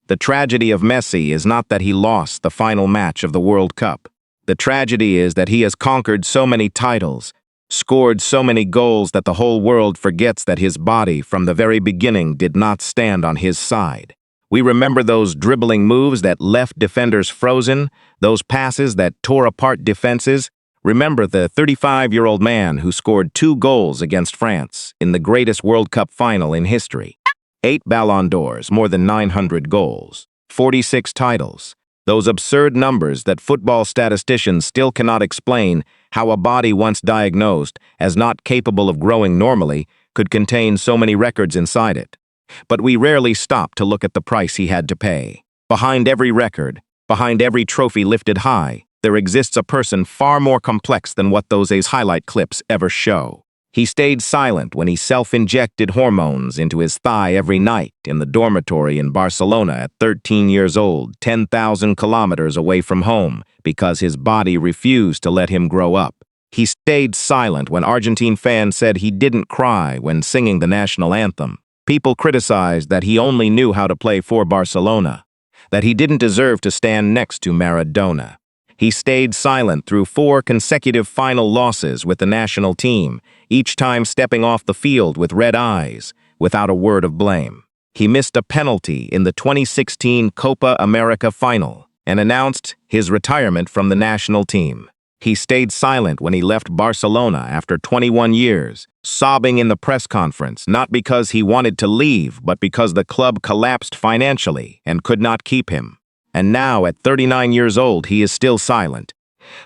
The tragedy of Messi is not that he lost the final match of the World Cup. The tragedy is that he has conquered so many titles, scored so many goals that the whole world forgets that his body from the very beginning did not stand on his side. We remember those dribbling moves that left defenders frozen, those passes that tore apart defenses. Remember the 35-year-old man who scored 2 goals against France in the greatest World Cup final in history. 8 Ballon d'Ors, more than 900 goals, 46 titles. Those absurd numbers that football statisticians still cannot explain how a body once diagnosed as not capable of growing normally could contain so many records inside it. But we rarely stop to look at the price he had to pay. Behind every record, behind every trophy lifted high, there exists a person far more complex than what those highlight clips ever show. He stayed silent when he self-injected hormones into his thigh every night in the dormitory in Barcelona at 13 years old, 10,000 kilometers away from home, because his body refused to let him grow up. He stayed silent when Argentine fans said he didn't cry when singing the national anthem. People criticized that he only knew how to play for Barcelona, that he didn't deserve to stand next to Maradona. He stayed silent through 4 consecutive final losses with the national team, each time stepping off the field with red eyes, without a word of blame. He missed a penalty in the 2016 Copa America final and announced his retirement from the national team. He stayed silent when he left Barcelona after 21 years, sobbing in the press conference, not because he wanted to leave, but because the club collapsed financially and could not keep him. And now, at 39 years old, he is still silent.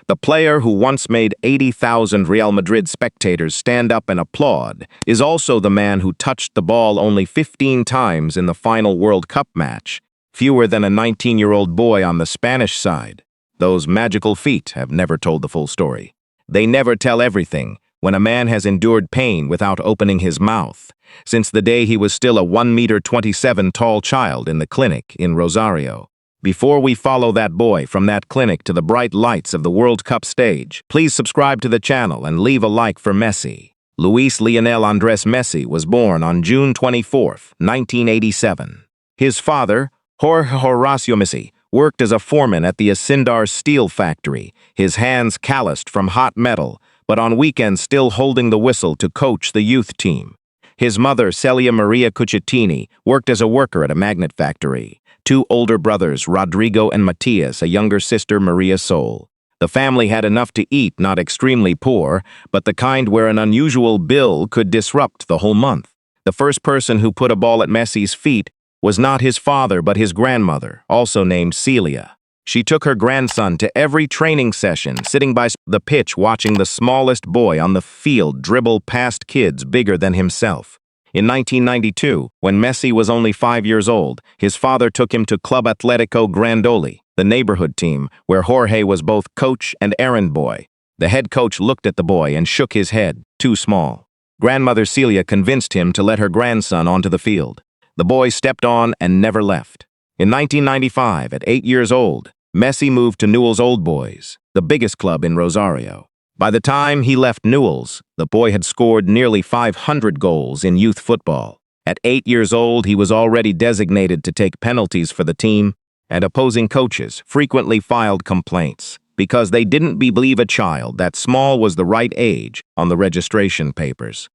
The player who once made 80,000 Real Madrid spectators stand up and applaud is also the man who touched the ball only 15 times in the final World Cup match, fewer than a 19-year-old boy on the Spanish side. Those magical feet have never told the full story. They never tell everything when a man has endured pain without opening his mouth, since the day he was still a 1.27 meter tall child in the clinic in Rosario. Before we follow that boy from that clinic to the bright lights of the World Cup stage, please subscribe to the channel and leave a like for Messi. Luis Lionel Andrés Messi was born on June 24, 1987. His father, Jorge Horacio Messi, worked as a foreman at the Acindar steel factory, his hands calloused from hot metal, but on weekends still holding the whistle to coach the youth team. His mother, Celia Maria Cuccettini, worked as a worker at a magnet factory. 2 older brothers, Rodrigo and Matias, a younger sister, Maria Sol. The family had enough to eat, not extremely poor, but the kind where an unusual bill could disrupt the whole month. The first person who put a ball at Messi's feet was not his father, but his grandmother, also named Celia. She took her grandson to every training session, sitting by the pitch watching the smallest boy on the field dribble past kids bigger than himself. In 1992, when Messi was only 5 years old, his father took him to Club Atlético Grandoli, the neighborhood team, where Jorge was both coach and errand boy. The head coach looked at the boy and shook his head, too small. Grandmother Celia convinced him to let her grandson onto the field. The boy stepped on and never left. In 1995, at 8 years old, Messi moved to Newell's Old Boys, the biggest club in Rosario. By the time he left Newell's, the boy had scored nearly 500 goals in youth football. At 8 years old, he was already designated to take penalties for the team, and opposing coaches frequently filed complaints because they didn't believe a child that small was the right age on the registration papers.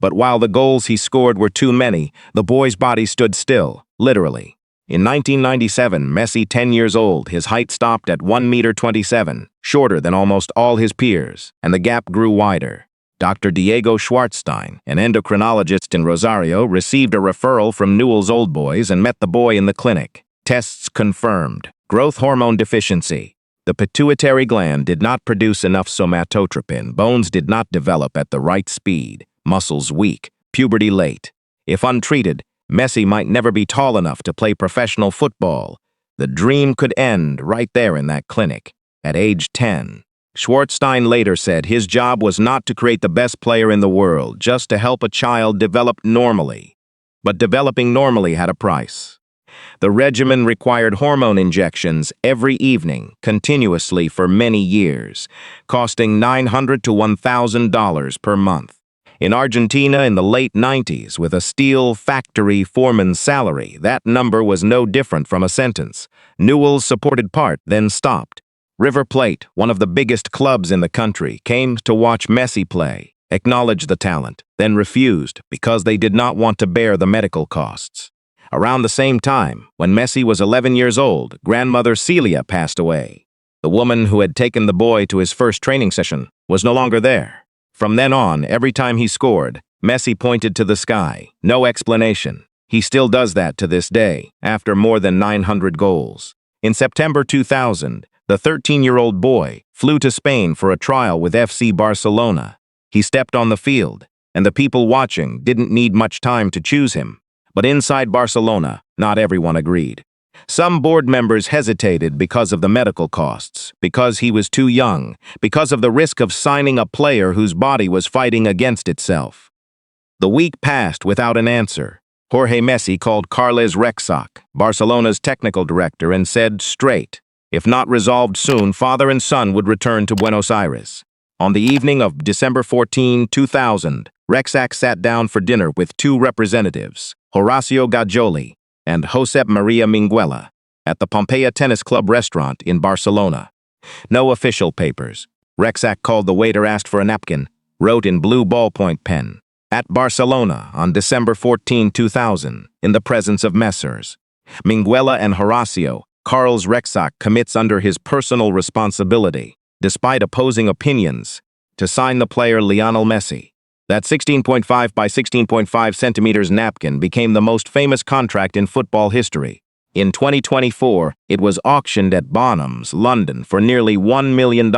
But while the goals he scored were too many, the boy's body stood still, literally. In 1997, Messi, 10 years old, his height stopped at 1.27 meters, shorter than almost all his peers, and the gap grew wider. Dr. Diego Schwartzstein, an endocrinologist in Rosario, received a referral from Newell's Old Boys and met the boy in the clinic. Tests confirmed growth hormone deficiency. The pituitary gland did not produce enough somatotropin, bones did not develop at the right speed, muscles weak, puberty late. If untreated, Messi might never be tall enough to play professional football. The dream could end right there in that clinic, at age 10. Schwartzstein later said his job was not to create the best player in the world, just to help a child develop normally. But developing normally had a price. The regimen required hormone injections every evening, continuously for many years, costing $900 to $1,000 per month. In Argentina in the late 90s, with a steel factory foreman's salary, that number was no different from a sentence. Newell's supported part then stopped. River Plate, one of the biggest clubs in the country, came to watch Messi play, acknowledged the talent, then refused because they did not want to bear the medical costs. Around the same time, when Messi was 11 years old, grandmother Celia passed away. The woman who had taken the boy to his first training session was no longer there. From then on, every time he scored, Messi pointed to the sky. No explanation. He still does that to this day, after more than 900 goals. In September 2000, the 13-year-old boy flew to Spain for a trial with FC Barcelona. He stepped on the field, and the people watching didn't need much time to choose him. But inside Barcelona, not everyone agreed. Some board members hesitated because of the medical costs, because he was too young, because of the risk of signing a player whose body was fighting against itself. The week passed without an answer. Jorge Messi called Carles Rexach, Barcelona's technical director, and said straight, if not resolved soon, father and son would return to Buenos Aires. On the evening of December 14, 2000, Rexach sat down for dinner with two representatives, Horacio Gajoli and Josep Maria Minguella, at the Pompeia Tennis Club restaurant in Barcelona. No official papers. Rexach called the waiter, asked for a napkin, wrote in blue ballpoint pen, at Barcelona on December 14, 2000, in the presence of Messrs. Minguella and Horacio, Carles Rexach commits under his personal responsibility, despite opposing opinions, to sign the player Lionel Messi. That 16.5 by 16.5 centimeters napkin became the most famous contract in football history. In 2024, it was auctioned at Bonhams, London, for nearly $1 million.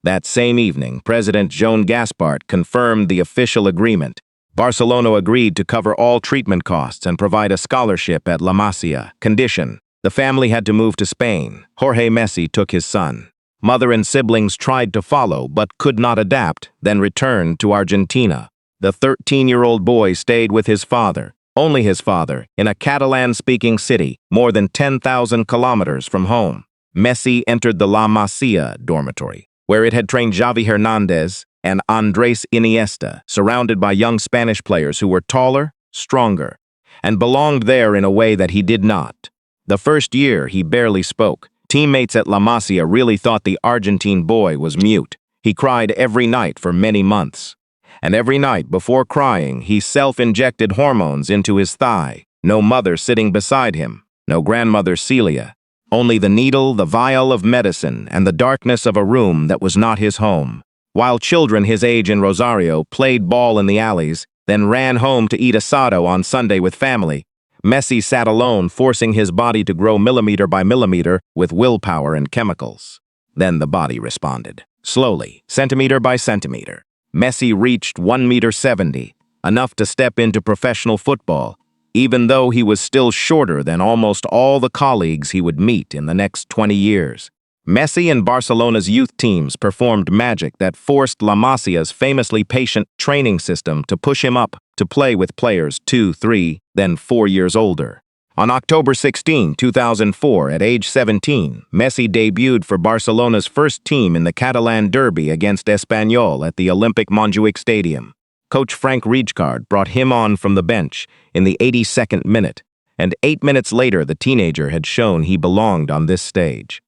That same evening, President Joan Gaspart confirmed the official agreement. Barcelona agreed to cover all treatment costs and provide a scholarship at La Masia. Condition: the family had to move to Spain. Jorge Messi took his son. Mother and siblings tried to follow but could not adapt, then returned to Argentina. The 13-year-old boy stayed with his father, only his father, in a Catalan-speaking city, more than 10,000 kilometers from home. Messi entered the La Masia dormitory, where it had trained Xavi Hernandez and Andrés Iniesta, surrounded by young Spanish players who were taller, stronger, and belonged there in a way that he did not. The first year, he barely spoke. Teammates at La Masia really thought the Argentine boy was mute. He cried every night for many months. And every night, before crying, he self-injected hormones into his thigh. No mother sitting beside him, no grandmother Celia. Only the needle, the vial of medicine, and the darkness of a room that was not his home. While children his age in Rosario played ball in the alleys, then ran home to eat asado on Sunday with family, Messi sat alone, forcing his body to grow millimeter by millimeter with willpower and chemicals. Then the body responded. Slowly, centimeter by centimeter. Messi reached 1.70 meters, enough to step into professional football, even though he was still shorter than almost all the colleagues he would meet in the next 20 years. Messi and Barcelona's youth teams performed magic that forced La Masia's famously patient training system to push him up to play with players 2, 3, then 4 years older. On October 16, 2004, at age 17, Messi debuted for Barcelona's first team in the Catalan derby against Espanyol at the Olympic Montjuic Stadium. Coach Frank Rijkaard brought him on from the bench in the 82nd minute, and 8 minutes later the teenager had shown he belonged on this stage.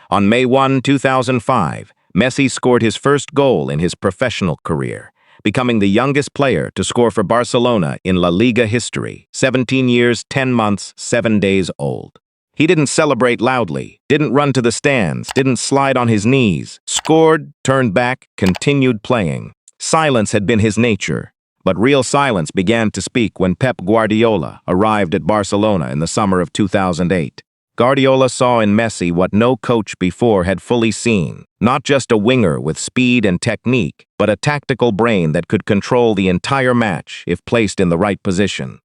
On May 1, 2005, Messi scored his first goal in his professional career, becoming the youngest player to score for Barcelona in La Liga history, 17 years, 10 months, 7 days old. He didn't celebrate loudly, didn't run to the stands, didn't slide on his knees, scored, turned back, continued playing. Silence had been his nature, but real silence began to speak when Pep Guardiola arrived at Barcelona in the summer of 2008. Guardiola saw in Messi what no coach before had fully seen, not just a winger with speed and technique, but a tactical brain that could control the entire match if placed in the right position.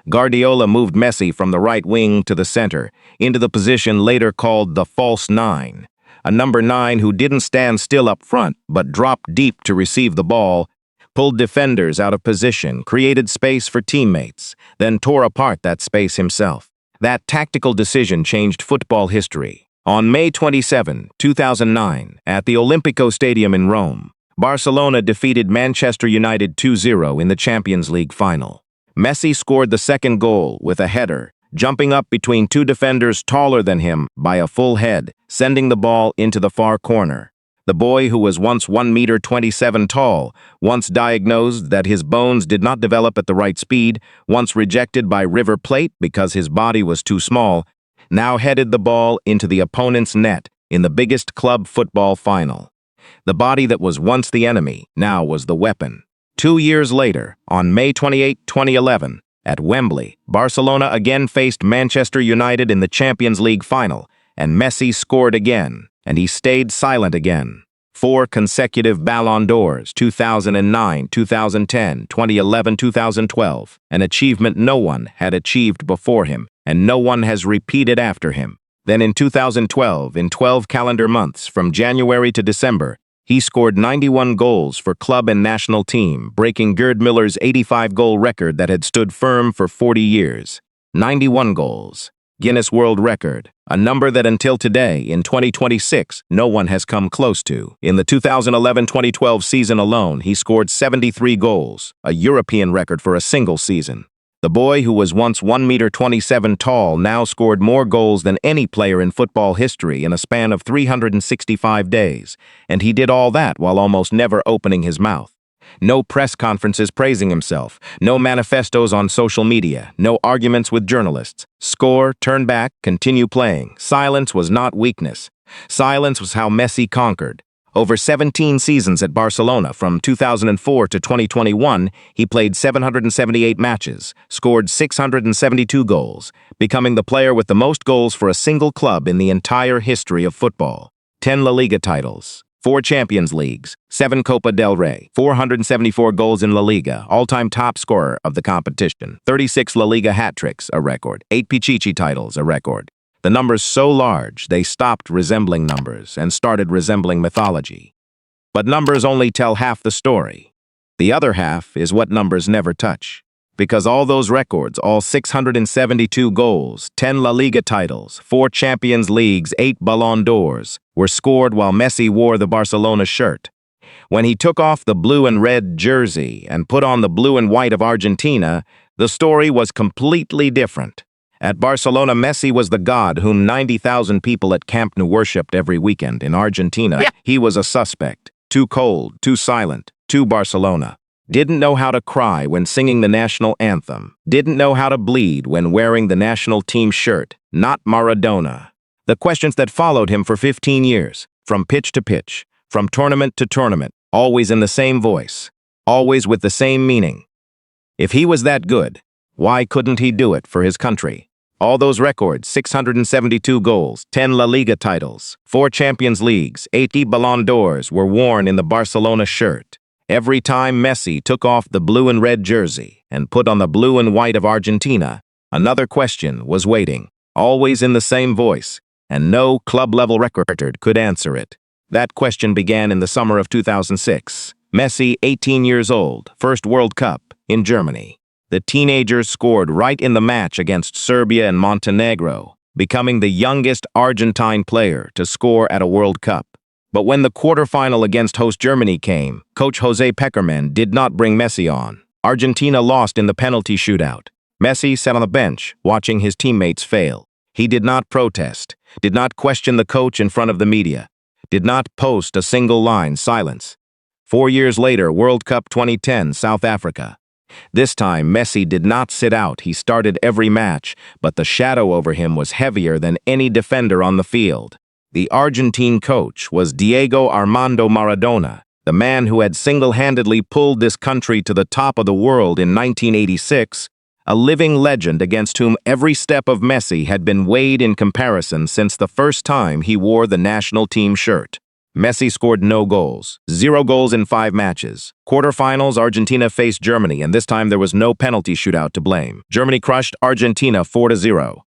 Guardiola moved Messi from the right wing to the center, into the position later called the false nine, a number 9 who didn't stand still up front, but dropped deep to receive the ball, pulled defenders out of position, created space for teammates, then tore apart that space himself. That tactical decision changed football history. On May 27, 2009, at the Olimpico Stadium in Rome, Barcelona defeated Manchester United 2-0 in the Champions League final. Messi scored the second goal with a header, jumping up between two defenders taller than him by a full head, sending the ball into the far corner. The boy, who was once 1.27 meters tall, once diagnosed that his bones did not develop at the right speed, once rejected by River Plate because his body was too small, now headed the ball into the opponent's net in the biggest club football final. The body that was once the enemy now was the weapon. 2 years later, on May 28, 2011, at Wembley, Barcelona again faced Manchester United in the Champions League final, and Messi scored again, and he stayed silent again. 4 consecutive Ballon d'Ors, 2009, 2010, 2011, 2012, an achievement no one had achieved before him, and no one has repeated after him. Then in 2012, in 12 calendar months, from January to December, he scored 91 goals for club and national team, breaking Gerd Müller's 85-goal record that had stood firm for 40 years. 91 goals. Guinness World Record, a number that until today, in 2026, no one has come close to. In the 2011-2012 season alone, he scored 73 goals, a European record for a single season. The boy, who was once 1.27 meters tall, now scored more goals than any player in football history in a span of 365 days, and he did all that while almost never opening his mouth. No press conferences praising himself, no manifestos on social media, no arguments with journalists. Score, turn back, continue playing. Silence was not weakness. Silence was how Messi conquered. Over 17 seasons at Barcelona, from 2004 to 2021, he played 778 matches, scored 672 goals, becoming the player with the most goals for a single club in the entire history of football. 10 La Liga titles, 4 Champions Leagues, 7 Copa del Rey, 474 goals in La Liga, all-time top scorer of the competition, 36 La Liga hat-tricks, a record, 8 Pichichi titles, a record. The numbers so large, they stopped resembling numbers and started resembling mythology. But numbers only tell half the story. The other half is what numbers never touch. Because all those records, all 672 goals, 10 La Liga titles, 4 Champions Leagues, 8 Ballon d'Ors, were scored while Messi wore the Barcelona shirt. When he took off the blue and red jersey and put on the blue and white of Argentina, the story was completely different. At Barcelona, Messi was the god whom 90,000 people at Camp Nou worshipped every weekend. In Argentina, he was a suspect. Too cold, too silent, too Barcelona. Didn't know how to cry when singing the national anthem. Didn't know how to bleed when wearing the national team shirt. Not Maradona. The questions that followed him for 15 years, from pitch to pitch, from tournament to tournament, always in the same voice, always with the same meaning. If he was that good, why couldn't he do it for his country? All those records, 672 goals, 10 La Liga titles, 4 Champions Leagues, 80 Ballon d'Ors were worn in the Barcelona shirt. Every time Messi took off the blue and red jersey and put on the blue and white of Argentina, another question was waiting, always in the same voice, and no club-level record could answer it. That question began in the summer of 2006. Messi, 18 years old, first World Cup in Germany. The teenager scored right in the match against Serbia and Montenegro, becoming the youngest Argentine player to score at a World Cup. But when the quarterfinal against host Germany came, coach Jose Pekerman did not bring Messi on. Argentina lost in the penalty shootout. Messi sat on the bench, watching his teammates fail. He did not protest, did not question the coach in front of the media, did not post a single line, silence. 4 years later, World Cup 2010, South Africa. This time, Messi did not sit out. He started every match, but the shadow over him was heavier than any defender on the field. The Argentine coach was Diego Armando Maradona, the man who had single-handedly pulled this country to the top of the world in 1986, a living legend against whom every step of Messi had been weighed in comparison since the first time he wore the national team shirt. Messi scored no goals, 0 goals in 5 matches. Quarterfinals, Argentina faced Germany, and this time there was no penalty shootout to blame. Germany crushed Argentina 4-0.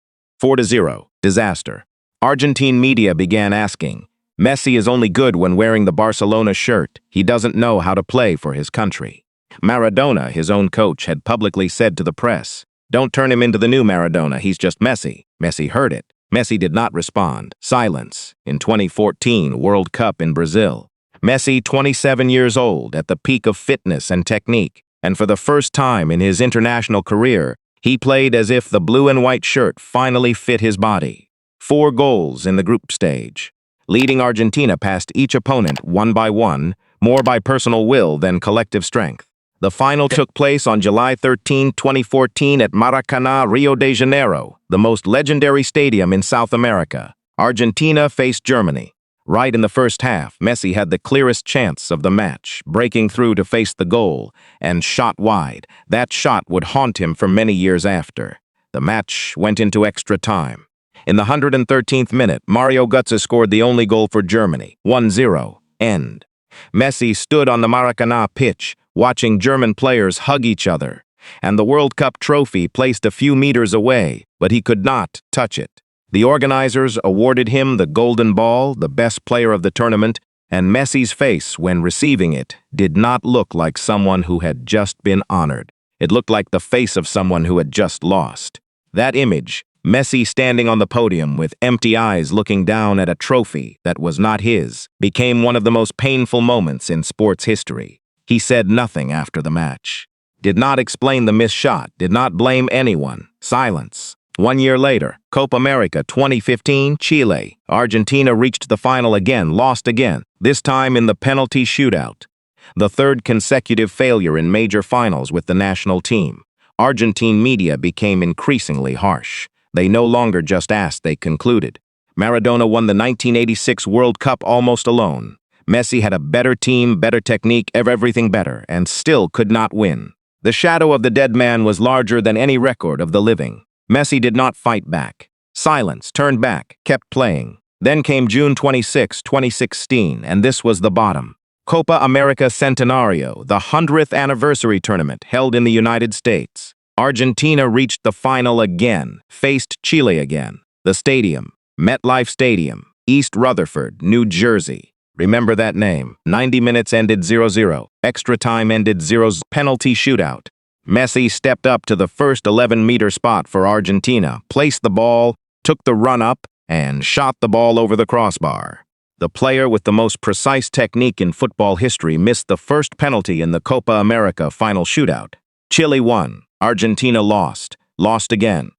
4-0. Disaster. Argentine media began asking, Messi is only good when wearing the Barcelona shirt. He doesn't know how to play for his country. Maradona, his own coach, had publicly said to the press, don't turn him into the new Maradona, he's just Messi. Messi heard it. Messi did not respond. Silence. In 2014 World Cup in Brazil. Messi, 27 years old, at the peak of fitness and technique, and for the first time in his international career, he played as if the blue and white shirt finally fit his body. 4 goals in the group stage, leading Argentina past each opponent one by one, more by personal will than collective strength. The final took place on July 13, 2014 at Maracanã, Rio de Janeiro, the most legendary stadium in South America. Argentina faced Germany. Right in the first half, Messi had the clearest chance of the match, breaking through to face the goal, and shot wide. That shot would haunt him for many years after. The match went into extra time. In the 113th minute, Mario Götze scored the only goal for Germany, 1-0, end. Messi stood on the Maracanã pitch, watching German players hug each other, and the World Cup trophy placed a few meters away, but he could not touch it. The organizers awarded him the Golden Ball, the best player of the tournament, and Messi's face when receiving it did not look like someone who had just been honored. It looked like the face of someone who had just lost. That image, Messi standing on the podium with empty eyes looking down at a trophy that was not his, became one of the most painful moments in sports history. He said nothing after the match. Did not explain the missed shot, did not blame anyone. Silence. 1 year later, Copa America 2015, Chile. Argentina reached the final again, lost again, this time in the penalty shootout. The 3rd consecutive failure in major finals with the national team. Argentine media became increasingly harsh. They no longer just asked, they concluded. Maradona won the 1986 World Cup almost alone. Messi had a better team, better technique, everything better, and still could not win. The shadow of the dead man was larger than any record of the living. Messi did not fight back. Silence, turned back, kept playing. Then came June 26, 2016, and this was the bottom. Copa America Centenario, the 100th anniversary tournament held in the United States. Argentina reached the final again, faced Chile again. The stadium, MetLife Stadium, East Rutherford, New Jersey. Remember that name. 90 minutes ended 0-0. Extra time ended 0-0. Penalty shootout. Messi stepped up to the first 11-meter spot for Argentina, placed the ball, took the run-up, and shot the ball over the crossbar. The player with the most precise technique in football history missed the first penalty in the Copa America final shootout. Chile won. Argentina lost. Lost again.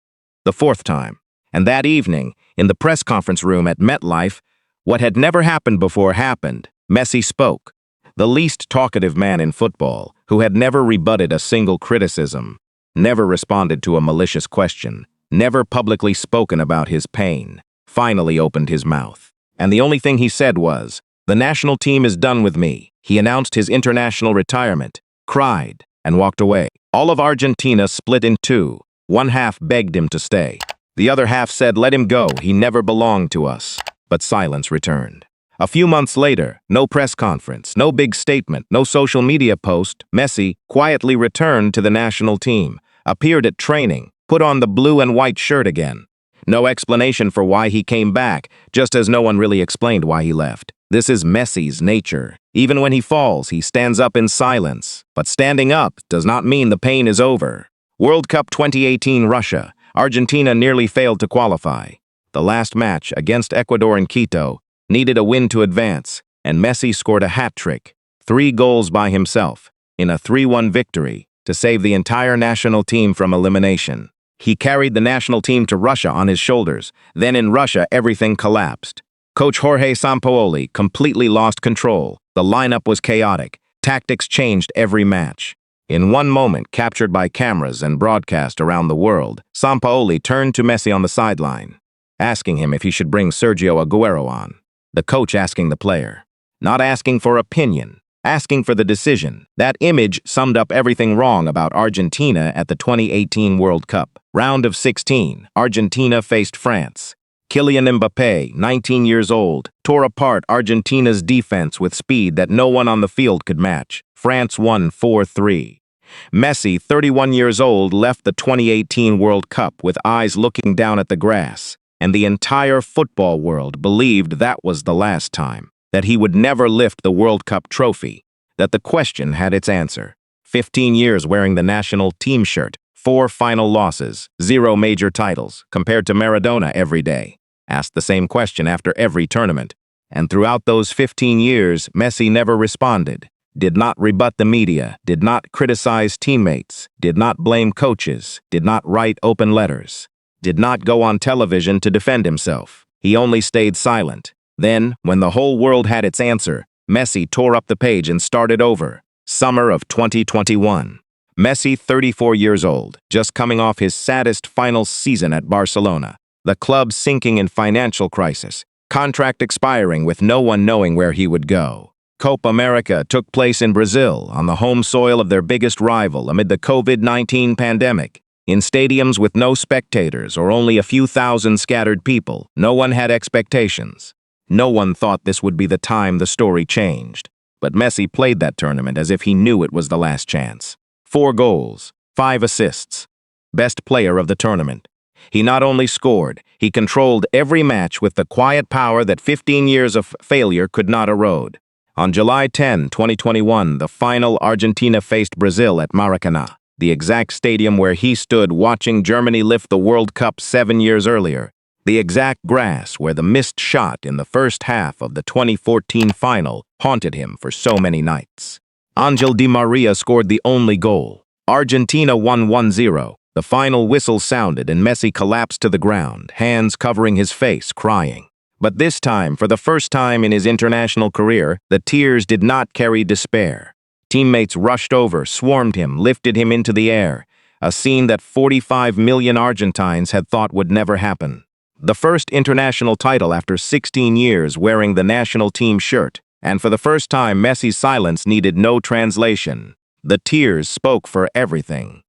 The 4th time. And that evening, in the press conference room at MetLife, what had never happened before happened. Messi spoke. The least talkative man in football, who had never rebutted a single criticism, never responded to a malicious question, never publicly spoken about his pain, finally opened his mouth. And the only thing he said was, "The national team is done with me." He announced his international retirement, cried, and walked away. All of Argentina split in two. One half begged him to stay. The other half said, "Let him go, he never belonged to us." But silence returned. A few months later, no press conference, no big statement, no social media post, Messi quietly returned to the national team, appeared at training, put on the blue and white shirt again. No explanation for why he came back, just as no one really explained why he left. This is Messi's nature. Even when he falls, he stands up in silence. But standing up does not mean the pain is over. World Cup 2018 Russia. Argentina nearly failed to qualify. The last match, against Ecuador in Quito, needed a win to advance, and Messi scored a hat-trick, 3 goals by himself, in a 3-1 victory, to save the entire national team from elimination. He carried the national team to Russia on his shoulders. Then in Russia, everything collapsed. Coach Jorge Sampaoli completely lost control. The lineup was chaotic. Tactics changed every match. In one moment, captured by cameras and broadcast around the world, Sampaoli turned to Messi on the sideline, asking him if he should bring Sergio Aguero on. The coach asking the player, not asking for opinion, asking for the decision. That image summed up everything wrong about Argentina at the 2018 World Cup. Round of 16, Argentina faced France. Kylian Mbappé, 19 years old, tore apart Argentina's defense with speed that no one on the field could match. France won 4-3. Messi, 31 years old, left the 2018 World Cup with eyes looking down at the grass, and the entire football world believed that was the last time, that he would never lift the World Cup trophy, that the question had its answer. 15 years wearing the national team shirt, 4 final losses, 0 major titles, compared to Maradona every day. Asked the same question after every tournament. And throughout those 15 years, Messi never responded, did not rebut the media, did not criticize teammates, did not blame coaches, did not write open letters, did not go on television to defend himself. He only stayed silent. Then, when the whole world had its answer, Messi tore up the page and started over. Summer of 2021. Messi, 34 years old, just coming off his saddest final season at Barcelona. The club sinking in financial crisis, contract expiring with no one knowing where he would go. Copa America took place in Brazil, on the home soil of their biggest rival amid the COVID-19 pandemic. In stadiums with no spectators or only a few thousand scattered people, no one had expectations. No one thought this would be the time the story changed. But Messi played that tournament as if he knew it was the last chance. 4 goals, 5 assists. Best player of the tournament. He not only scored, he controlled every match with the quiet power that 15 years of failure could not erode. On July 10, 2021, the final Argentina faced Brazil at Maracanã, the exact stadium where he stood watching Germany lift the World Cup 7 years earlier. The exact grass where the missed shot in the first half of the 2014 final haunted him for so many nights. Angel Di Maria scored the only goal. Argentina won 1-0. The final whistle sounded and Messi collapsed to the ground, hands covering his face, crying. But this time, for the first time in his international career, the tears did not carry despair. Teammates rushed over, swarmed him, lifted him into the air, a scene that 45 million Argentines had thought would never happen. The first international title after 16 years wearing the national team shirt, and for the first time Messi's silence needed no translation. The tears spoke for everything.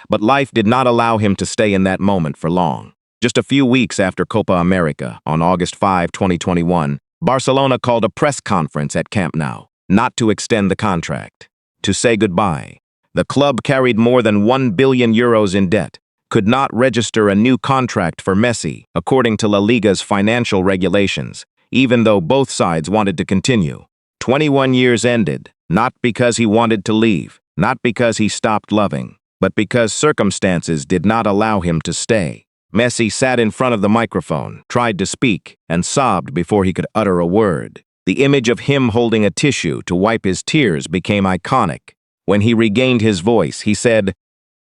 But life did not allow him to stay in that moment for long. Just a few weeks after Copa America, on August 5, 2021, Barcelona called a press conference at Camp Nou, not to extend the contract, to say goodbye. The club carried more than €1 billion in debt, could not register a new contract for Messi, according to La Liga's financial regulations, even though both sides wanted to continue. 21 years ended, not because he wanted to leave, not because he stopped loving, but because circumstances did not allow him to stay. Messi sat in front of the microphone, tried to speak, and sobbed before he could utter a word. The image of him holding a tissue to wipe his tears became iconic. When he regained his voice, he said,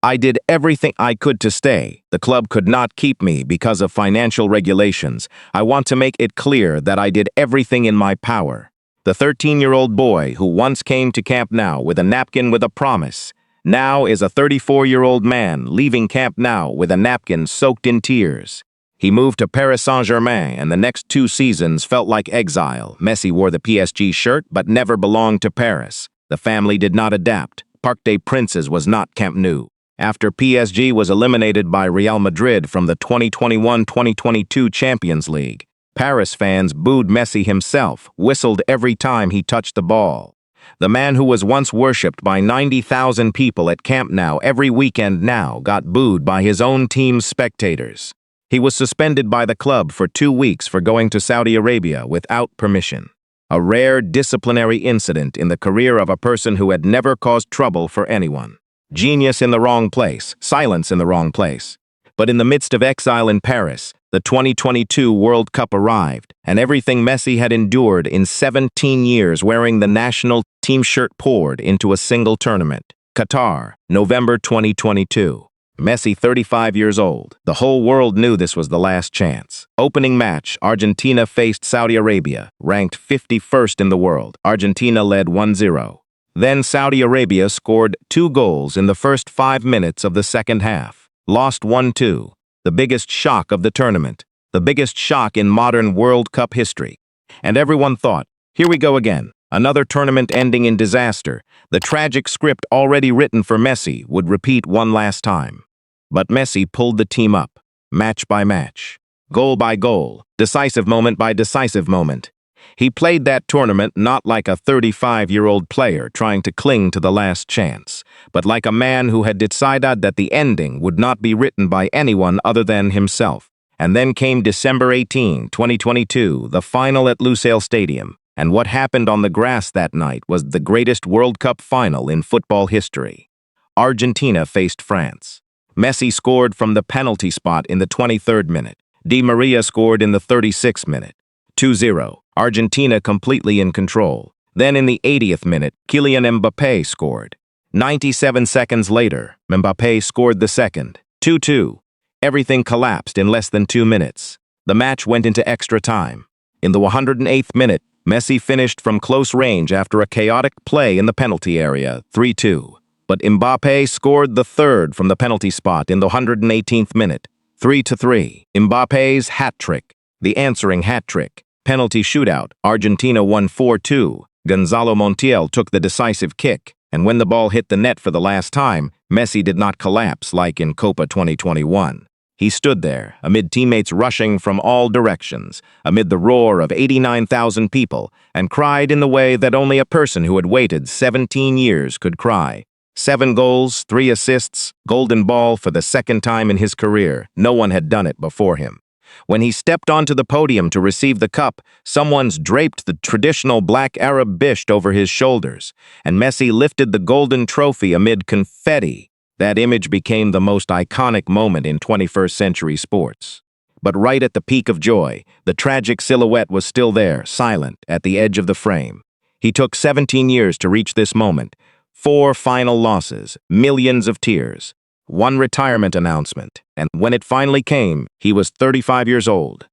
"I did everything I could to stay. The club could not keep me because of financial regulations. I want to make it clear that I did everything in my power." The 13-year-old boy who once came to Camp Nou with a napkin with a promise, now is a 34-year-old man leaving Camp Nou with a napkin soaked in tears. He moved to Paris Saint-Germain, and the next 2 seasons felt like exile. Messi wore the PSG shirt but never belonged to Paris. The family did not adapt. Parc des Princes was not Camp Nou. After PSG was eliminated by Real Madrid from the 2021-2022 Champions League, Paris fans booed Messi himself, whistled every time he touched the ball. The man who was once worshipped by 90,000 people at Camp Nou every weekend now got booed by his own team's spectators. He was suspended by the club for 2 weeks for going to Saudi Arabia without permission. A rare disciplinary incident in the career of a person who had never caused trouble for anyone. Genius in the wrong place, silence in the wrong place. But in the midst of exile in Paris, the 2022 World Cup arrived, and everything Messi had endured in 17 years wearing the national team shirt poured into a single tournament. Qatar, November 2022. Messi, 35 years old. The whole world knew this was the last chance. Opening match, Argentina faced Saudi Arabia, ranked 51st in the world. Argentina led 1-0. Then Saudi Arabia scored 2 goals in the first 5 minutes of the second half. Lost 1-2. The biggest shock of the tournament, the biggest shock in modern World Cup history. And everyone thought, here we go again, another tournament ending in disaster. The tragic script already written for Messi would repeat one last time. But Messi pulled the team up, match by match, goal by goal, decisive moment by decisive moment. He played that tournament not like a 35-year-old player trying to cling to the last chance, but like a man who had decided that the ending would not be written by anyone other than himself. And then came December 18, 2022, the final at Lusail Stadium, and what happened on the grass that night was the greatest World Cup final in football history. Argentina faced France. Messi scored from the penalty spot in the 23rd minute. Di Maria scored in the 36th minute. 2-0. Argentina completely in control. Then in the 80th minute, Kylian Mbappé scored. 97 seconds later, Mbappé scored the second. 2-2. Everything collapsed in less than 2 minutes. The match went into extra time. In the 108th minute, Messi finished from close range after a chaotic play in the penalty area, 3-2. But Mbappé scored the third from the penalty spot in the 118th minute, 3-3. Mbappé's hat-trick, the answering hat-trick. Penalty shootout, Argentina won 4-2. Gonzalo Montiel took the decisive kick, and when the ball hit the net for the last time, Messi did not collapse like in Copa 2021. He stood there, amid teammates rushing from all directions, amid the roar of 89,000 people, and cried in the way that only a person who had waited 17 years could cry. 7 goals, 3 assists, golden ball for the second time in his career. No one had done it before him. When he stepped onto the podium to receive the cup, someone's draped the traditional black Arab bisht over his shoulders, and Messi lifted the golden trophy amid confetti. That image became the most iconic moment in 21st century sports. But right at the peak of joy, the tragic silhouette was still there, silent, at the edge of the frame. He took 17 years to reach this moment. 4 final losses, millions of tears. 1 retirement announcement, and when it finally came, he was 35 years old.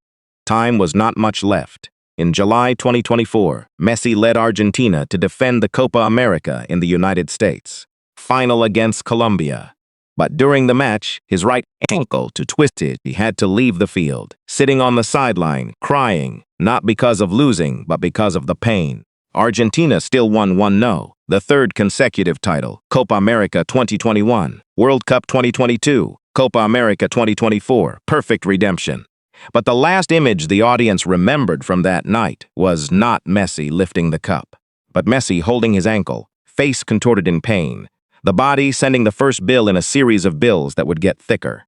Time was not much left. In July 2024, Messi led Argentina to defend the Copa America in the United States. Final against Colombia. But during the match, his right ankle twisted. He had to leave the field, sitting on the sideline, crying, not because of losing, but because of the pain. Argentina still won 1-0, the 3rd consecutive title, Copa America 2021, World Cup 2022, Copa America 2024, perfect redemption. But the last image the audience remembered from that night was not Messi lifting the cup, but Messi holding his ankle, face contorted in pain, the body sending the first bill in a series of bills that would get thicker.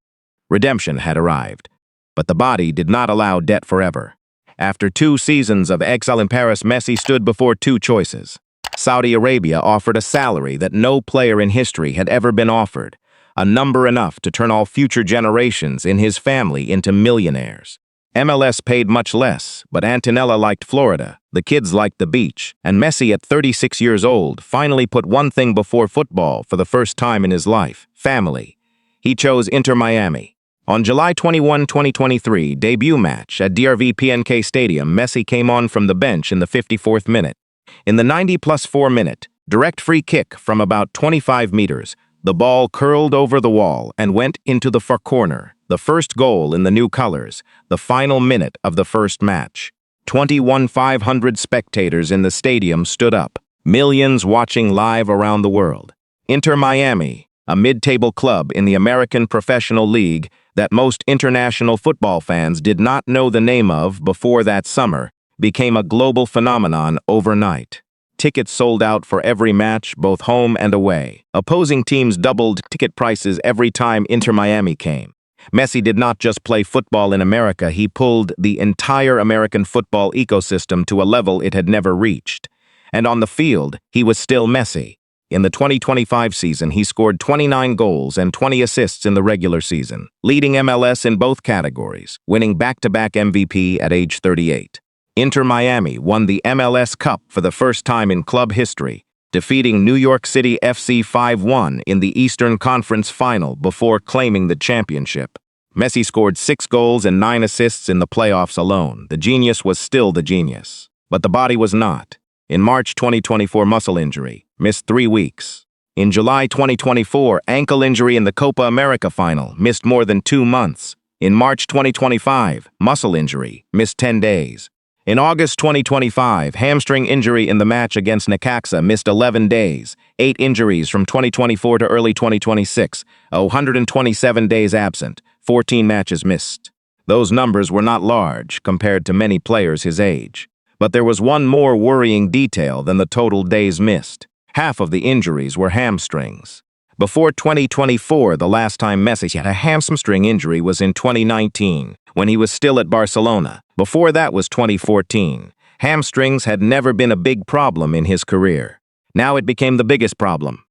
Redemption had arrived, but the body did not allow debt forever. After 2 seasons of exile in Paris, Messi stood before 2 choices. Saudi Arabia offered a salary that no player in history had ever been offered, a number enough to turn all future generations in his family into millionaires. MLS paid much less, but Antonella liked Florida, the kids liked the beach, and Messi at 36 years old finally put one thing before football for the first time in his life: family. He chose Inter Miami. On July 21, 2023, debut match at DRV PNK Stadium, Messi came on from the bench in the 54th minute. In the 90+4 minute, direct free kick from about 25 meters, the ball curled over the wall and went into the far corner, the first goal in the new colors, the final minute of the first match. 21,500 spectators in the stadium stood up, millions watching live around the world. Inter Miami, a mid-table club in the American Professional League that most international football fans did not know the name of before that summer, became a global phenomenon overnight. Tickets sold out for every match, both home and away. Opposing teams doubled ticket prices every time Inter Miami came. Messi did not just play football in America, he pulled the entire American football ecosystem to a level it had never reached. And on the field, he was still Messi. In the 2025 season, he scored 29 goals and 20 assists in the regular season, leading MLS in both categories, winning back-to-back MVP at age 38. Inter Miami won the MLS Cup for the first time in club history, defeating New York City FC 5-1 in the Eastern Conference Final before claiming the championship. Messi scored 6 goals and 9 assists in the playoffs alone. The genius was still the genius, but the body was not. In March 2024, muscle injury, missed 3 weeks. In July 2024, ankle injury in the Copa America final, missed more than 2 months. In March 2025, muscle injury, missed 10 days. In August 2025, hamstring injury in the match against Necaxa, missed 11 days. 8 injuries from 2024 to early 2026, 127 days absent, 14 matches missed. Those numbers were not large compared to many players his age. But there was one more worrying detail than the total days missed. Half of the injuries were hamstrings. Before 2024, the last time Messi had a hamstring injury was in 2019, when he was still at Barcelona. Before that was 2014. Hamstrings had never been a big problem in his career. Now it became the biggest problem.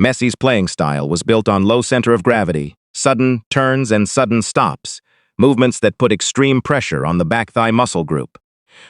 Messi's playing style was built on low center of gravity, sudden turns and sudden stops, movements that put extreme pressure on the back thigh muscle group.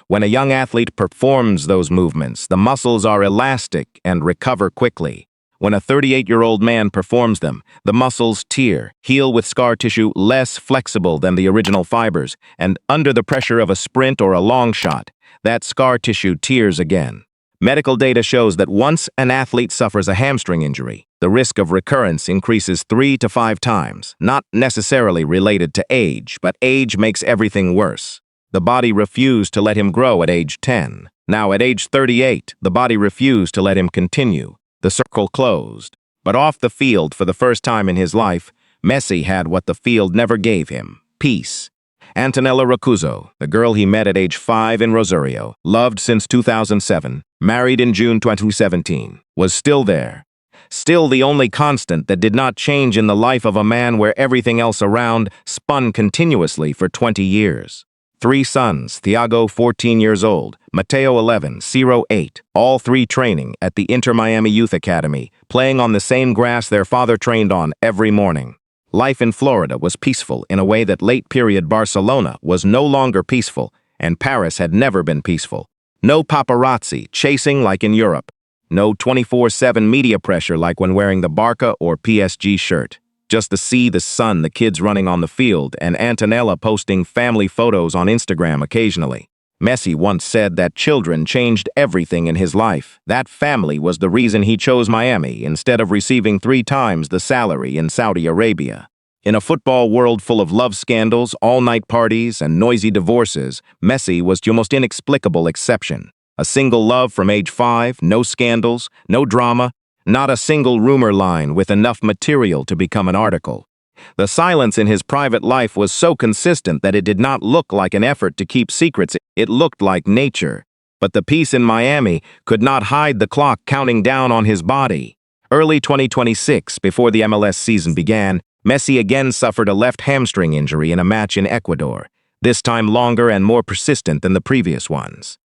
When a young athlete performs those movements, the muscles are elastic and recover quickly. When a 38-year-old man performs them, the muscles tear, heal with scar tissue less flexible than the original fibers, and under the pressure of a sprint or a long shot, that scar tissue tears again. Medical data shows that once an athlete suffers a hamstring injury, the risk of recurrence increases 3 to 5 times, not necessarily related to age, but age makes everything worse. The body refused to let him grow at age 10. Now at age 38, the body refused to let him continue. The circle closed. But off the field, for the first time in his life, Messi had what the field never gave him: peace. Antonella Rocuzzo, the girl he met at age 5 in Rosario, loved since 2007, married in June 2017, was still there. Still the only constant that did not change in the life of a man where everything else around spun continuously for 20 years. 3 sons, Thiago 14 years old, Mateo 11, Ciro 8, all 3 training at the Inter Miami Youth Academy, playing on the same grass their father trained on every morning. Life in Florida was peaceful in a way that late-period Barcelona was no longer peaceful, and Paris had never been peaceful. No paparazzi chasing like in Europe. No 24/7 media pressure like when wearing the Barca or PSG shirt. Just the sea, the sun, the kids running on the field, and Antonella posting family photos on Instagram occasionally. Messi once said that children changed everything in his life. That family was the reason he chose Miami instead of receiving 3 times the salary in Saudi Arabia. In a football world full of love scandals, all-night parties, and noisy divorces, Messi was the most inexplicable exception. A single love from age 5, no scandals, no drama, not a single rumor line with enough material to become an article. The silence in his private life was so consistent that it did not look like an effort to keep secrets, it looked like nature. But the peace in Miami could not hide the clock counting down on his body. Early 2026, before the MLS season began, Messi again suffered a left hamstring injury in a match in Ecuador, this time longer and more persistent than the previous ones.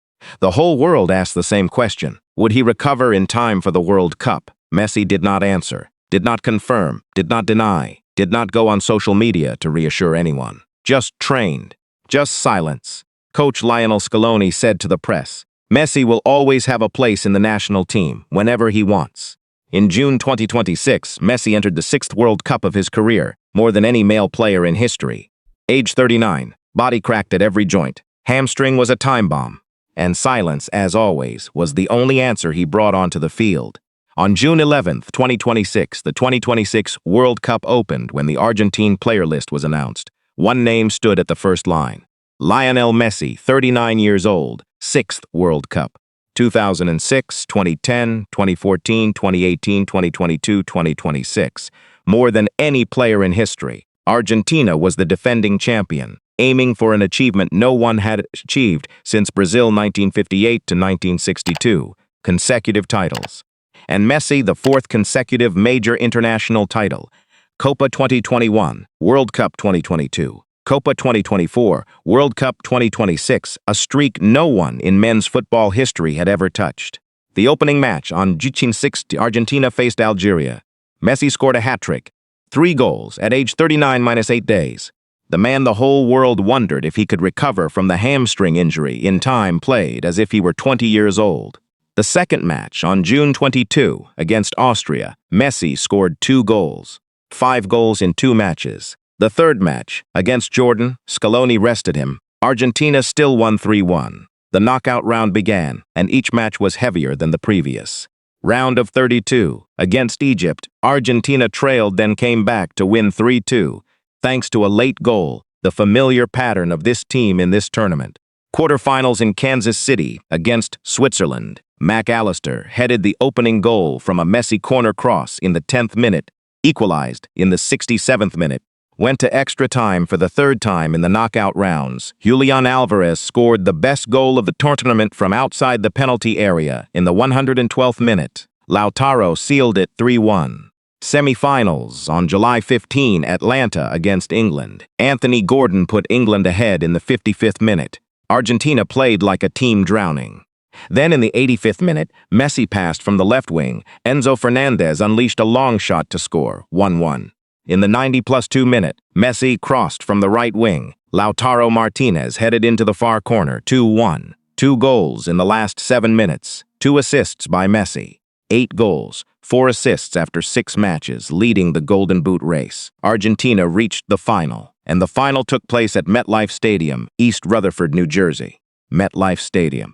The whole world asked the same question: would he recover in time for the World Cup? Messi did not answer, did not confirm, did not deny, did not go on social media to reassure anyone. Just trained, just silence. Coach Lionel Scaloni said to the press, "Messi will always have a place in the national team whenever he wants." In June 2026, Messi entered the 6th World Cup of his career, more than any male player in history. Age 39, body cracked at every joint, hamstring was a time bomb, and silence, as always, was the only answer he brought onto the field. On June 11, 2026, the 2026 World Cup opened when the Argentine player list was announced. One name stood at the first line: Lionel Messi, 39 years old, 6th World Cup. 2006, 2010, 2014, 2018, 2022, 2026. More than any player in history, Argentina was the defending champion, aiming for an achievement no one had achieved since Brazil 1958 to 1962, consecutive titles. And Messi, the 4th consecutive major international title: Copa 2021, World Cup 2022, Copa 2024, World Cup 2026, a streak no one in men's football history had ever touched. The opening match on June 6, Argentina faced Algeria. Messi scored a hat-trick, 3 goals at age 39 minus 8 days. The man the whole world wondered if he could recover from the hamstring injury in time played as if he were 20 years old. The second match on June 22 against Austria, Messi scored 2 goals, 5 goals in 2 matches. The third match, against Jordan, Scaloni rested him. Argentina still won 3-1. The knockout round began, and each match was heavier than the previous. Round of 32, against Egypt, Argentina trailed, then came back to win 3-2, thanks to a late goal, the familiar pattern of this team in this tournament. Quarterfinals in Kansas City, against Switzerland. McAllister headed the opening goal from a Messi corner cross in the 10th minute, equalized in the 67th minute. Went to extra time for the 3rd time in the knockout rounds. Julian Alvarez scored the best goal of the tournament from outside the penalty area in the 112th minute. Lautaro sealed it 3-1. Semi-finals on July 15, Atlanta against England. Anthony Gordon put England ahead in the 55th minute. Argentina played like a team drowning. Then in the 85th minute, Messi passed from the left wing. Enzo Fernandez unleashed a long shot to score, 1-1. In the 90+2 minute, Messi crossed from the right wing. Lautaro Martinez headed into the far corner, 2-1. 2 goals in the last 7 minutes. 2 assists by Messi. 8 goals, 4 assists after 6 matches, leading the Golden Boot race. Argentina reached the final, and the final took place at MetLife Stadium, East Rutherford, New Jersey. MetLife Stadium.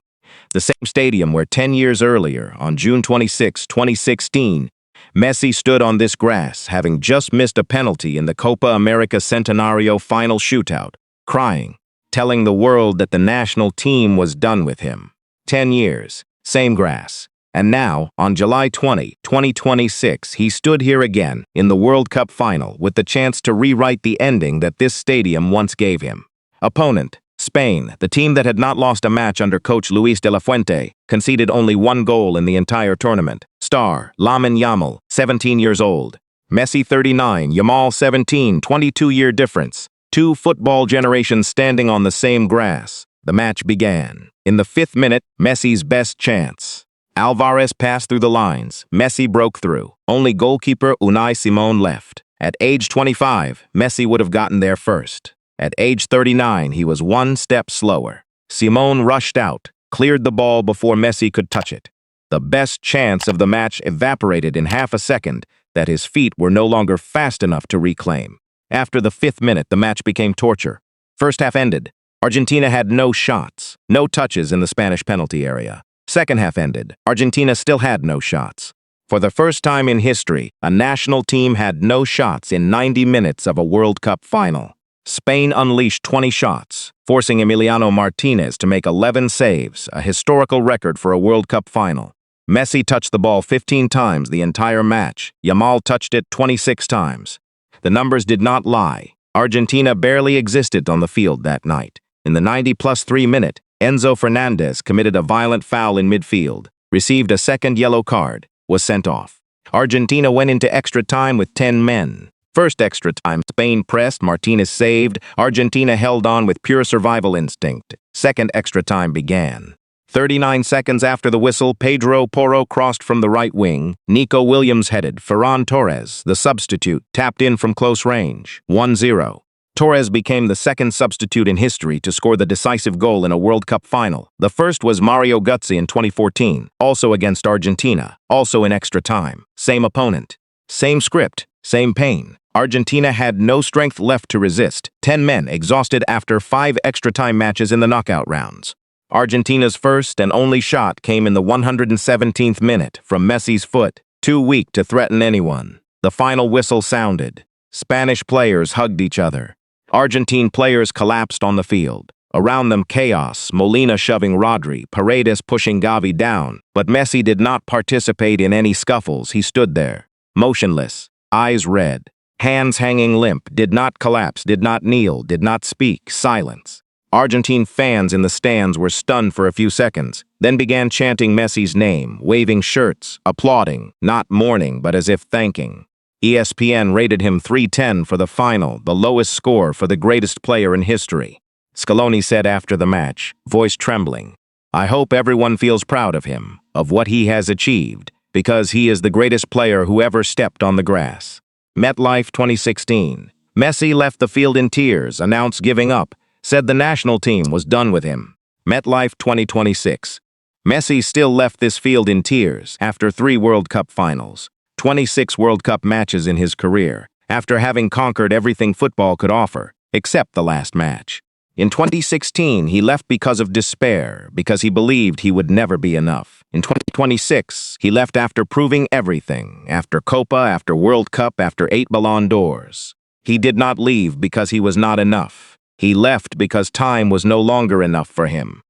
The same stadium where 10 years earlier, on June 26, 2016, Messi stood on this grass, having just missed a penalty in the Copa America Centenario final shootout, crying, telling the world that the national team was done with him. 10 years, same grass. And now, on July 20, 2026, he stood here again in the World Cup final with the chance to rewrite the ending that this stadium once gave him. Opponent, Spain, the team that had not lost a match under coach Luis de la Fuente, conceded only 1 goal in the entire tournament. Star, Lamine Yamal, 17 years old. Messi, 39, Yamal, 17, 22-year difference. 2 football generations standing on the same grass. The match began. In the 5th minute, Messi's best chance. Alvarez passed through the lines. Messi broke through. Only goalkeeper Unai Simon left. At age 25, Messi would have gotten there first. At age 39, he was 1 step slower. Simon rushed out, cleared the ball before Messi could touch it. The best chance of the match evaporated in half a second that his feet were no longer fast enough to reclaim. After the 5th minute, the match became torture. First half ended. Argentina had no shots, no touches in the Spanish penalty area. Second half ended. Argentina still had no shots. For the first time in history, a national team had no shots in 90 minutes of a World Cup final. Spain unleashed 20 shots, forcing Emiliano Martinez to make 11 saves, a historical record for a World Cup final. Messi touched the ball 15 times the entire match. Yamal touched it 26 times. The numbers did not lie. Argentina barely existed on the field that night. In the 90+3 minute, Enzo Fernandez committed a violent foul in midfield, received a second yellow card, was sent off. Argentina went into extra time with 10 men. First extra time, Spain pressed, Martinez saved, Argentina held on with pure survival instinct. Second extra time began. 39 seconds after the whistle, Pedro Porro crossed from the right wing. Nico Williams headed. Ferran Torres, the substitute, tapped in from close range. 1-0. Torres became the second substitute in history to score the decisive goal in a World Cup final. The first was Mario Götze in 2014, also against Argentina, also in extra time. Same opponent. Same script, same pain. Argentina had no strength left to resist. 10 men exhausted after 5 extra-time matches in the knockout rounds. Argentina's first and only shot came in the 117th minute from Messi's foot, too weak to threaten anyone. The final whistle sounded. Spanish players hugged each other. Argentine players collapsed on the field. Around them chaos, Molina shoving Rodri, Paredes pushing Gavi down. But Messi did not participate in any scuffles. He stood there, motionless, eyes red. Hands hanging limp, did not collapse, did not kneel, did not speak, silence. Argentine fans in the stands were stunned for a few seconds, then began chanting Messi's name, waving shirts, applauding, not mourning, but as if thanking. ESPN rated him 310 for the final, the lowest score for the greatest player in history. Scaloni said after the match, voice trembling, "I hope everyone feels proud of him, of what he has achieved, because he is the greatest player who ever stepped on the grass." MetLife 2016. Messi left the field in tears, announced giving up, said the national team was done with him. MetLife 2026. Messi still left this field in tears after 3 World Cup finals, 26 World Cup matches in his career, after having conquered everything football could offer, except the last match. In 2016, he left because of despair, because he believed he would never be enough. In 2026, he left after proving everything, after Copa, after World Cup, after 8 Ballon d'Ors. He did not leave because he was not enough. He left because time was no longer enough for him.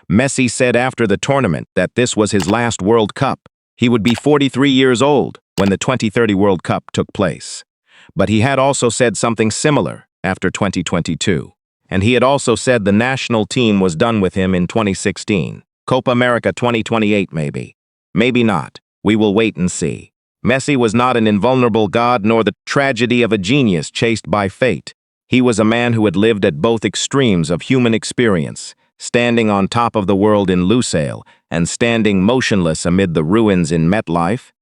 Messi said after the tournament that this was his last World Cup. He would be 43 years old when the 2030 World Cup took place. But he had also said something similar after 2022. And he had also said the national team was done with him in 2016. Copa America 2028 maybe. Maybe not. We will wait and see. Messi was not an invulnerable god nor the tragedy of a genius chased by fate. He was a man who had lived at both extremes of human experience, standing on top of the world in Lusail and standing motionless amid the ruins in MetLife,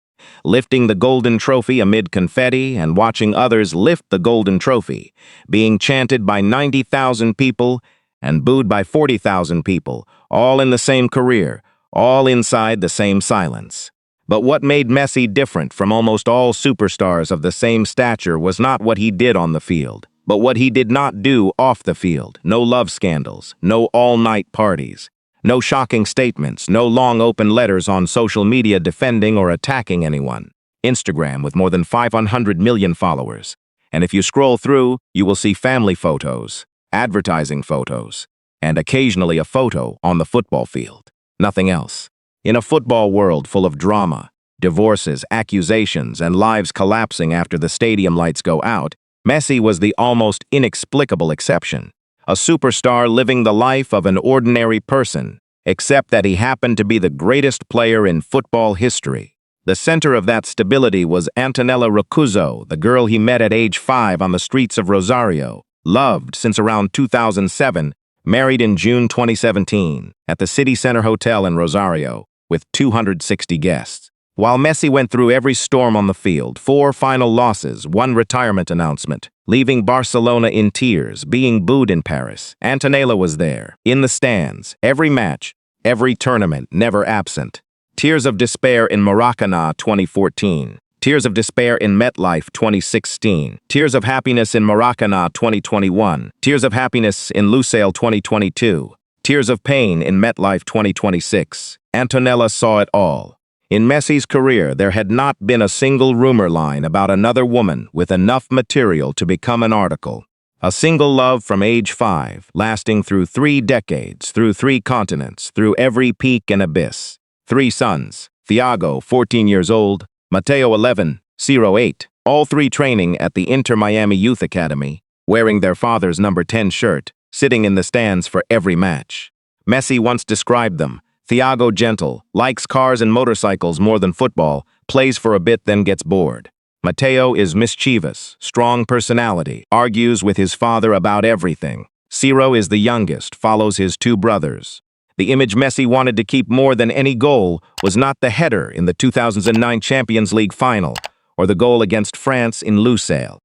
lifting the golden trophy amid confetti and watching others lift the golden trophy, being chanted by 90,000 people and booed by 40,000 people, all in the same career, all inside the same silence. But what made Messi different from almost all superstars of the same stature was not what he did on the field, but what he did not do off the field. No love scandals, no all-night parties, no shocking statements, no long open letters on social media defending or attacking anyone. Instagram with more than 500 million followers. And if you scroll through, you will see family photos, advertising photos, and occasionally a photo on the football field. Nothing else. In a football world full of drama, divorces, accusations, and lives collapsing after the stadium lights go out, Messi was the almost inexplicable exception. A superstar living the life of an ordinary person, except that he happened to be the greatest player in football history. The center of that stability was Antonella Roccuzzo, the girl he met at age 5 on the streets of Rosario, loved since around 2007, married in June 2017, at the City Center Hotel in Rosario, with 260 guests. While Messi went through every storm on the field, 4 final losses, 1 retirement announcement, leaving Barcelona in tears, being booed in Paris, Antonella was there, in the stands, every match, every tournament, never absent. Tears of despair in Maracana 2014, tears of despair in MetLife 2016, tears of happiness in Maracana 2021, tears of happiness in Lusail 2022, tears of pain in MetLife 2026. Antonella saw it all. In Messi's career, there had not been a single rumor line about another woman with enough material to become an article. A single love from age 5, lasting through 3 decades, through 3 continents, through every peak and abyss. 3 sons, Thiago, 14 years old, Mateo, 11, Ciro, 8, all 3 training at the Inter Miami Youth Academy, wearing their father's number 10 shirt, sitting in the stands for every match. Messi once described them. Thiago gentle, likes cars and motorcycles more than football, plays for a bit then gets bored. Mateo is mischievous, strong personality, argues with his father about everything. Ciro is the youngest, follows his 2 brothers. The image Messi wanted to keep more than any goal was not the header in the 2009 Champions League final or the goal against France in Lusail,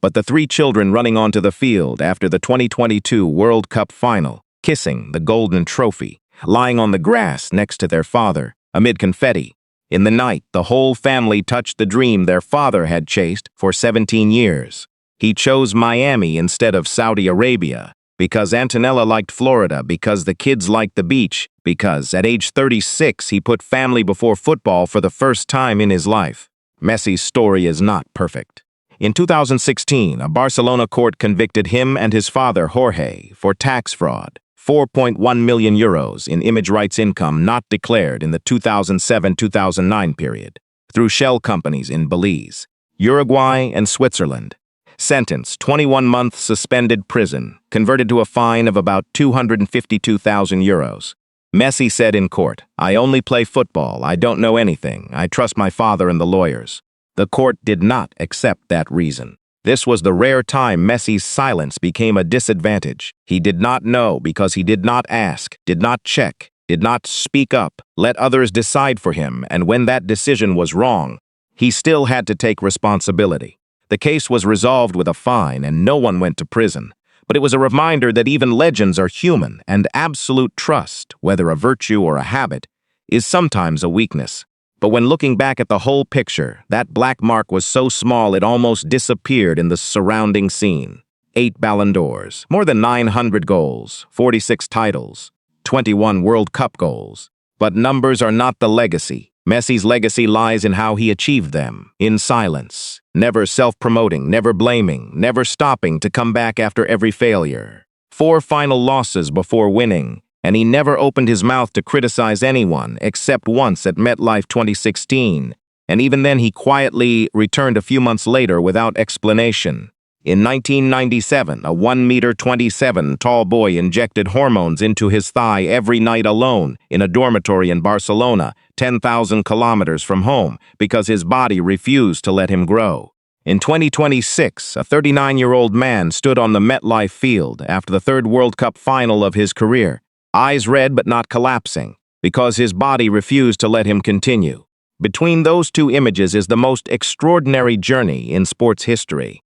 but the 3 children running onto the field after the 2022 World Cup final, kissing the golden trophy, lying on the grass next to their father, amid confetti. In the night, the whole family touched the dream their father had chased for 17 years. He chose Miami instead of Saudi Arabia, because Antonella liked Florida, because the kids liked the beach, because at age 36 he put family before football for the first time in his life. Messi's story is not perfect. In 2016, a Barcelona court convicted him and his father, Jorge, for tax fraud. 4.1 million euros in image rights income not declared in the 2007-2009 period, through shell companies in Belize, Uruguay, and Switzerland. Sentence, 21-month suspended prison, converted to a fine of about 252,000 euros. Messi said in court, "I only play football, I don't know anything, I trust my father and the lawyers." The court did not accept that reason. This was the rare time Messi's silence became a disadvantage. He did not know because he did not ask, did not check, did not speak up, let others decide for him, and when that decision was wrong, he still had to take responsibility. The case was resolved with a fine and no one went to prison, but it was a reminder that even legends are human and absolute trust, whether a virtue or a habit, is sometimes a weakness. But when looking back at the whole picture, that black mark was so small it almost disappeared in the surrounding scene. 8 Ballon d'Ors, more than 900 goals, 46 titles, 21 World Cup goals. But numbers are not the legacy. Messi's legacy lies in how he achieved them, in silence, never self-promoting, never blaming, never stopping to come back after every failure. 4 final losses before winning, and he never opened his mouth to criticize anyone except once at MetLife 2016, and even then he quietly returned a few months later without explanation. In 1997, a 1-meter-27 tall boy injected hormones into his thigh every night alone in a dormitory in Barcelona, 10,000 kilometers from home, because his body refused to let him grow. In 2026, a 39-year-old man stood on the MetLife field after the 3rd World Cup final of his career, eyes red but not collapsing, because his body refused to let him continue. Between those two images is the most extraordinary journey in sports history.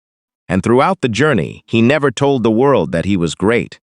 And throughout the journey, he never told the world that he was great.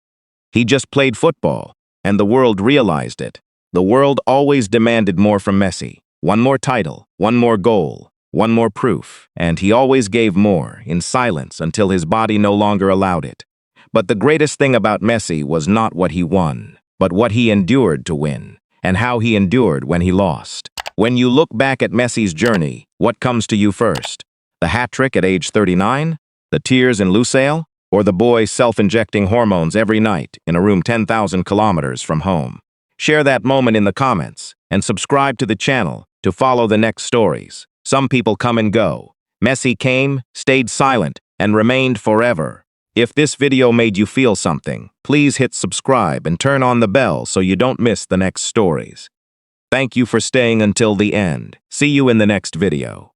He just played football, and the world realized it. The world always demanded more from Messi. One more title, one more goal, one more proof. And he always gave more, in silence, until his body no longer allowed it. But the greatest thing about Messi was not what he won, but what he endured to win, and how he endured when he lost. When you look back at Messi's journey, what comes to you first? The hat-trick at age 39? The tears in Lusail? Or the boy self-injecting hormones every night in a room 10,000 kilometers from home? Share that moment in the comments, and subscribe to the channel to follow the next stories. Some people come and go. Messi came, stayed silent, and remained forever. If this video made you feel something, please hit subscribe and turn on the bell so you don't miss the next stories. Thank you for staying until the end. See you in the next video.